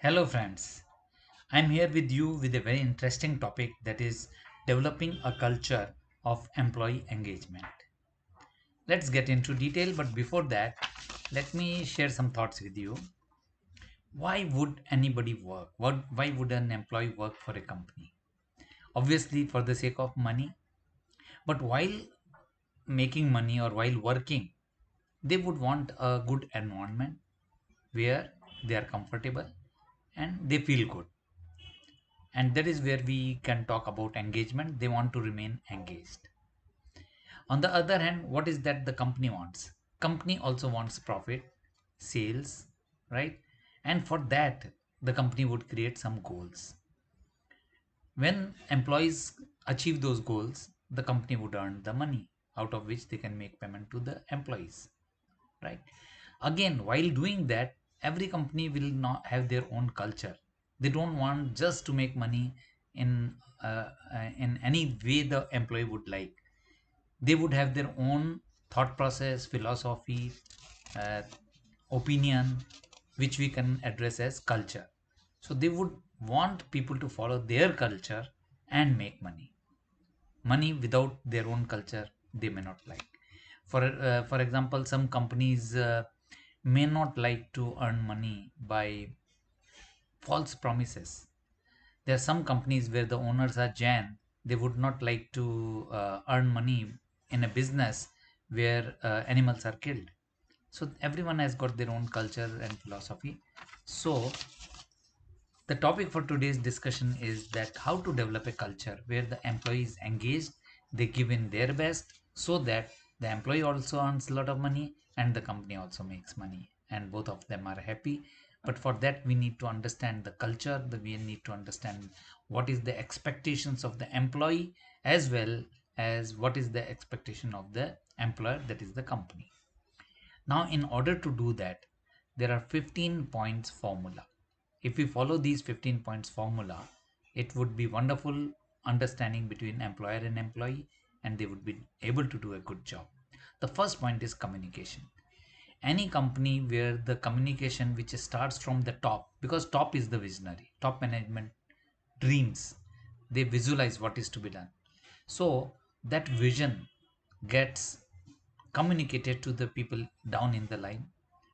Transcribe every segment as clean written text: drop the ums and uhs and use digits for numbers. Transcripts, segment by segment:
Hello, friends. I'm here with you with a very interesting topic that is developing a culture of employee engagement. Let's get into detail, but before that, let me share some thoughts with you. Why would anybody work? Why would an employee work for a company? Obviously, for the sake of money, but while making money or while working, they would want a good environment where they are comfortable and they feel good. And that is where we can talk about engagement. They want to remain engaged. On the other hand, what is that the company wants? Company also wants profit, sales, right? And for that, the company would create some goals. When employees achieve those goals, the company would earn the money out of which they can make payment to the employees, right? Again, while doing that, every company will not have their own culture. They don't want just to make money in any way the employee would like. They would have their own thought process, philosophy, uh, opinion, which we can address as culture. So they would want people to follow their culture and make money. Money without their own culture, they may not like. For example, some companies may not like to earn money by false promises. There are some companies where the owners are Jain. They would not like to earn money in a business where animals are killed. So everyone has got their own culture and philosophy. So the topic for today's discussion is that how to develop a culture where the employee is engaged, they give in their best so that the employee also earns a lot of money and the company also makes money and both of them are happy. But for that we need to understand the culture, we need to understand what is the expectations of the employee as well as what is the expectation of the employer, that is the company. Now, in order to do that, there are 15 points formula. If we follow these 15 points formula, it would be wonderful understanding between employer and employee, and they would be able to do a good job. The first point is communication. Any company where the communication which starts from the top, because top is the visionary, top management dreams, they visualize what is to be done. So that vision gets communicated to the people down in the line,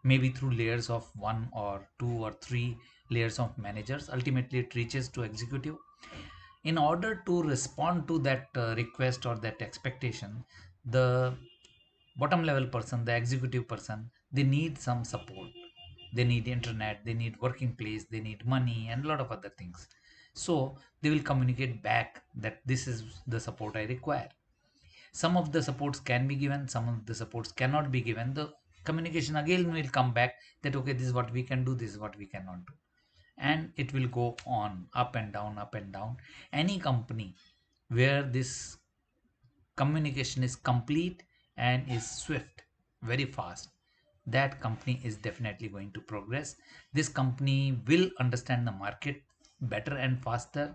maybe through layers of one or two or three layers of managers. Ultimately it reaches to executive. In order to respond to that request or that expectation, the bottom level person, the executive person, they need some support. They need internet, they need working place, they need money and a lot of other things. So they will communicate back that this is the support I require. Some of the supports can be given, some of the supports cannot be given. The communication again will come back that okay, this is what we can do, this is what we cannot do, and it will go on up and down, up and down. Any company where this communication is complete and is swift, very fast, that company is definitely going to progress. This company will understand the market better and faster.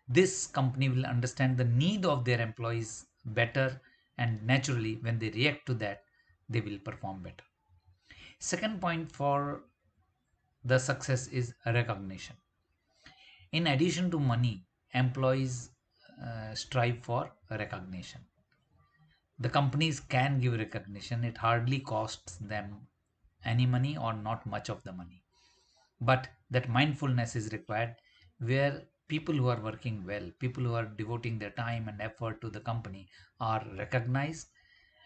This company will understand the need of their employees better, and naturally when they react to that, they will perform better. Second point for the success is recognition. In addition to money, employees strive for recognition. The companies can give recognition, it hardly costs them any money or not much of the money. But that mindfulness is required where people who are working well, people who are devoting their time and effort to the company are recognized.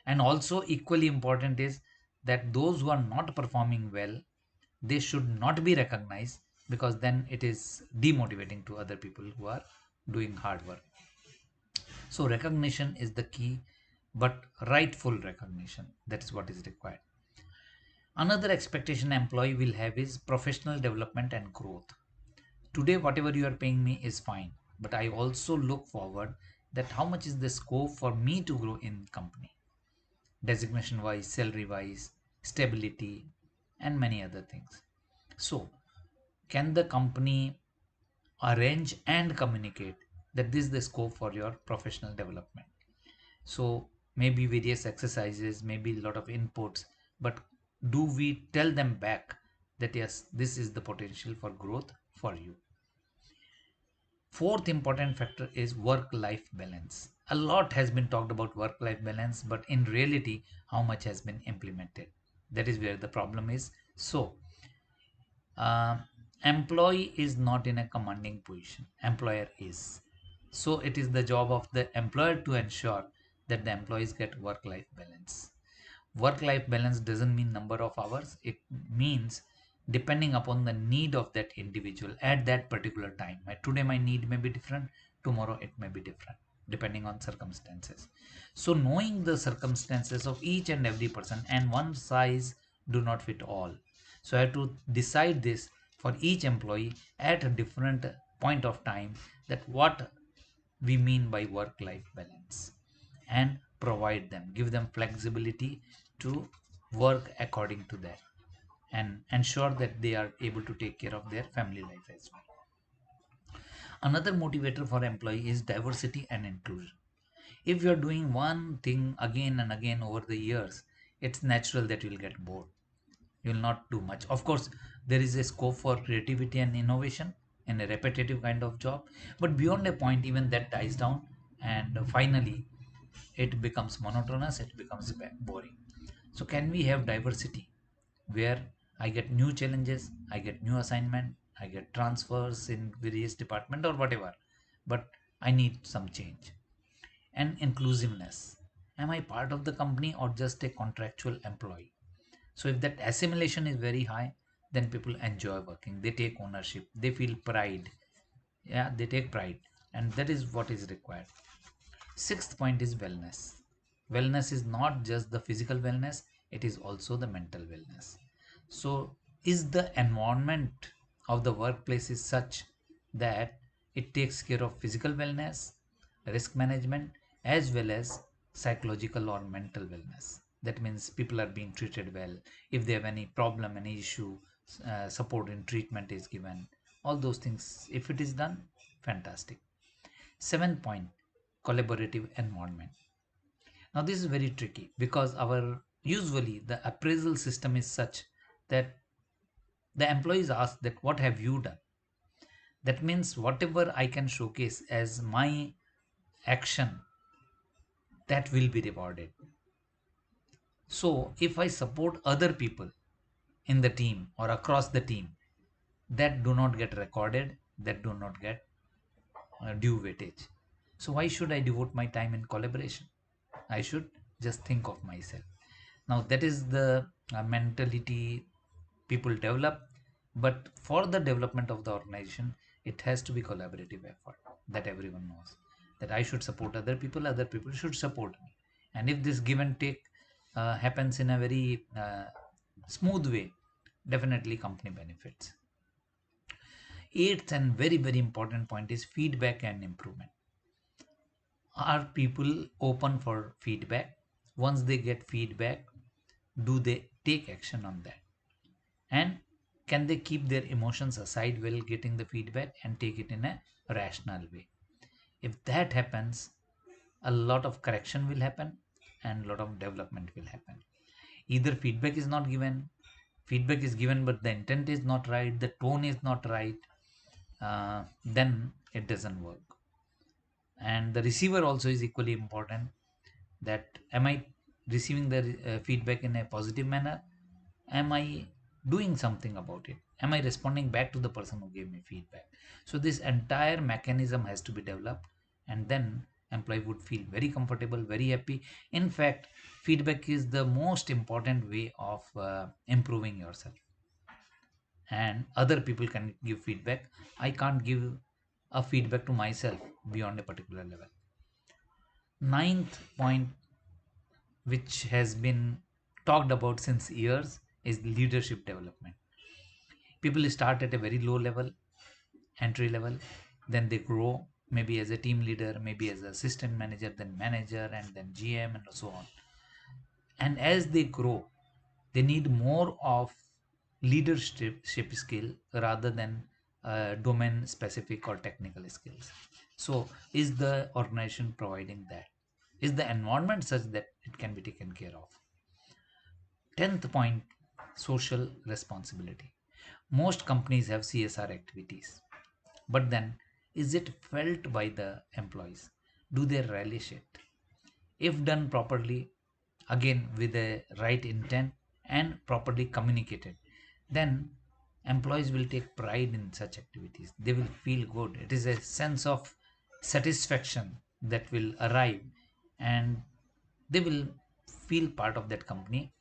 And also, equally important is that those who are not performing well, they should not be recognized because then it is demotivating to other people who are doing hard work. So recognition is the key, but rightful recognition. That is what is required. Another expectation employee will have is professional development and growth. Today, whatever you are paying me is fine, but I also look forward that how much is the scope for me to grow in company, designation wise, salary wise, stability, and many other things. So, can the company arrange and communicate that this is the scope for your professional development? So maybe various exercises, maybe a lot of inputs, but do we tell them back that yes, this is the potential for growth for you. Fourth important factor is work life balance. A lot has been talked about work life balance, but in reality, how much has been implemented? That is where the problem is. So, uh, employee is not in a commanding position, employer is. So, it is the job of the employer to ensure that the employees get work life balance. Work life balance doesn't mean number of hours, it means depending upon the need of that individual at that particular time. Today my need may be different, tomorrow it may be different, depending on circumstances. So knowing the circumstances of each and every person, and one size do not fit all, so I have to decide this for each employee at a different point of time, that what we mean by work life balance, and provide them, give them flexibility to work according to that, and ensure that they are able to take care of their family life as well. Another motivator for employee is diversity and inclusion. If you are doing one thing again and again over the years, it's natural that you'll get bored, you will not do much. Of course, there is a scope for creativity and innovation in a repetitive kind of job, but beyond a point, even that dies down, and finally it becomes monotonous, it becomes boring. So can we have diversity where I get new challenges, I get new assignment, I get transfers in various department or whatever, but I need some change. And inclusiveness, am I part of the company or just a contractual employee? So if that assimilation is very high, then people enjoy working, they take ownership, they feel pride. Yeah, they take pride, and that is what is required. Sixth point is wellness. Wellness is not just the physical wellness, it is also the mental wellness. So, is the environment of the workplace is such that it takes care of physical wellness, risk management, as well as psychological or mental wellness? That means people are being treated well. If they have any problem, any issue, support and treatment is given. All those things, if it is done, fantastic. Seventh point, collaborative environment. Now this is very tricky because our usually the appraisal system is such that the employees ask that what have you done? That means whatever I can showcase as my action, that will be rewarded. So if I support other people in the team or across the team, that do not get recorded, that do not get due weightage. So why should I devote my time in collaboration? I should just think of myself. Now that is the mentality people develop, but for the development of the organization, it has to be collaborative effort, that everyone knows that I should support other people should support me, and if this give and take happens in a very smooth way, definitely company benefits. Eighth and very important point is feedback and improvement. Are people open for feedback? Once they get feedback, do they take action on that? And can they keep their emotions aside while getting the feedback and take it in a rational way? If that happens, a lot of correction will happen and a lot of development will happen. Either feedback is not given, feedback is given but the intent is not right, the tone is not right, then it doesn't work. And the receiver also is equally important, that am I receiving the feedback in a positive manner, am I doing something about it, am I responding back to the person who gave me feedback? So this entire mechanism has to be developed, and then employee would feel very comfortable, very happy. In fact, feedback is the most important way of improving yourself, and other people can give feedback. I can't give a feedback to myself beyond a particular level. Ninth point, which has been talked about since years, is leadership development. People start at a very low level, entry level, then they grow, maybe as a team leader, maybe as assistant manager, then manager, and then GM, and so on. And as they grow, they need more of leadership skill rather than domain specific or technical skills. So is the organization providing that? Is the environment such that it can be taken care of? 10th point, social responsibility. Most companies have CSR activities, but then is it felt by the employees? Do they relish it? If done properly, again with the right intent and properly communicated, then employees will take pride in such activities. They will feel good. It is a sense of satisfaction that will arrive, and they will feel part of that company.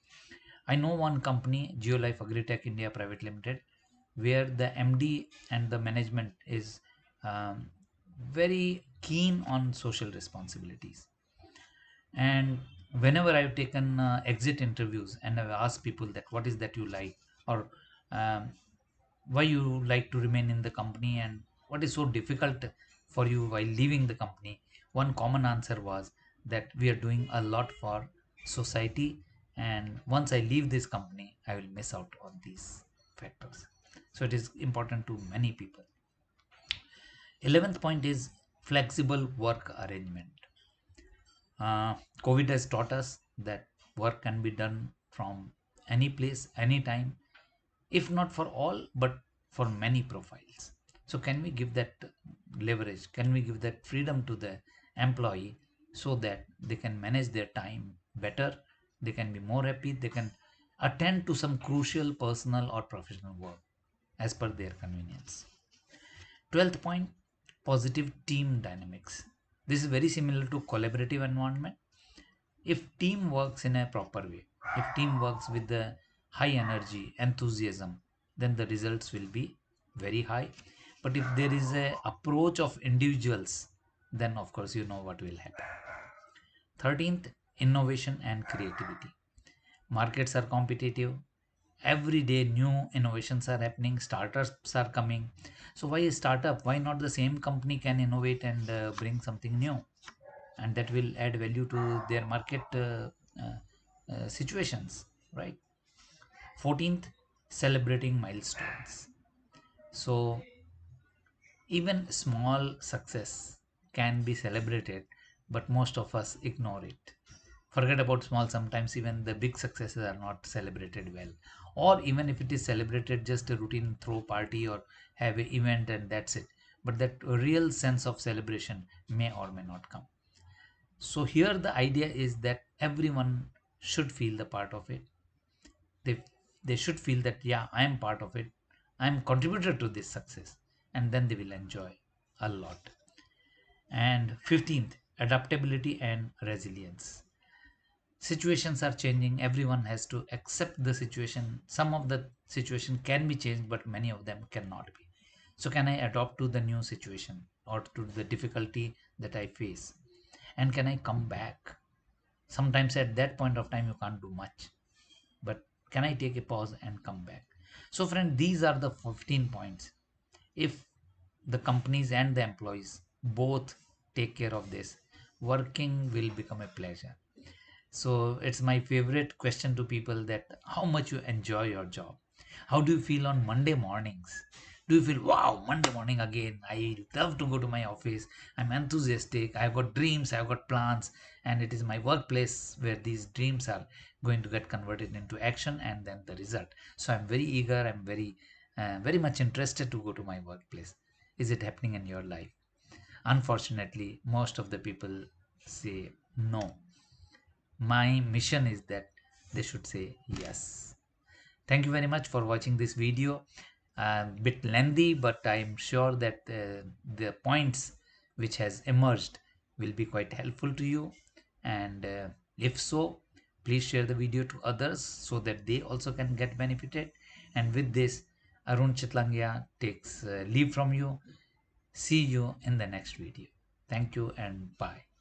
I know one company, Geolife Agritech India Private Limited, where the MD and the management is um, very keen on social responsibilities. And whenever I've taken exit interviews and I've asked people that what is that you like, or um, why you like to remain in the company, and what is so difficult for you while leaving the company, one common answer was that we are doing a lot for society, and once I leave this company I will miss out on these factors. So it is important to many people. 11th point is flexible work arrangement. COVID has taught us that work can be done from any place, anytime, if not for all, but for many profiles. So, can we give that leverage? Can we give that freedom to the employee so that they can manage their time better? They can be more happy, they can attend to some crucial personal or professional work as per their convenience. 12th point, positive team dynamics. This is very similar to collaborative environment. If team works in a proper way, if team works with the high energy, enthusiasm, then the results will be very high. But if there is a approach of individuals, then of course you know what will happen. 13th, innovation and creativity. Markets are competitive. Every day new innovations are happening, startups are coming. So why a startup? Why not the same company can innovate and bring something new, and that will add value to their market situations, right? 14th, celebrating milestones. So even small success can be celebrated, but most of us ignore it. Forget about small, sometimes even the big successes are not celebrated well. Or even if it is celebrated, just a routine throw party or have an event and that's it. But that real sense of celebration may or may not come. So here the idea is that everyone should feel the part of it. They should feel that yeah, I am part of it. I am contributor to this success, and then they will enjoy a lot. And 15th, adaptability and resilience. Situations are changing. Everyone has to accept the situation. Some of the situation can be changed, but many of them cannot be. So can I adapt to the new situation or to the difficulty that I face? And can I come back? Sometimes at that point of time you can't do much, but can I take a pause and come back? So friend, these are the 15 points. If the companies and the employees both take care of this, working will become a pleasure. So it's my favorite question to people that how much you enjoy your job. How do you feel on Monday mornings? Do you feel, wow, Monday morning again? I love to go to my office. I'm enthusiastic. I've got dreams. I've got plans. And it is my workplace where these dreams are going to get converted into action and then the result. So I'm very eager. I'm very much interested to go to my workplace. Is it happening in your life? Unfortunately, most of the people say no. My mission is that they should say yes. Thank you very much for watching this video. A bit lengthy, but I'm sure that the points which has emerged will be quite helpful to you. And if so, please share the video to others so that they also can get benefited. And with this, Arun Chitlangia takes leave from you. See you in the next video. Thank you and bye.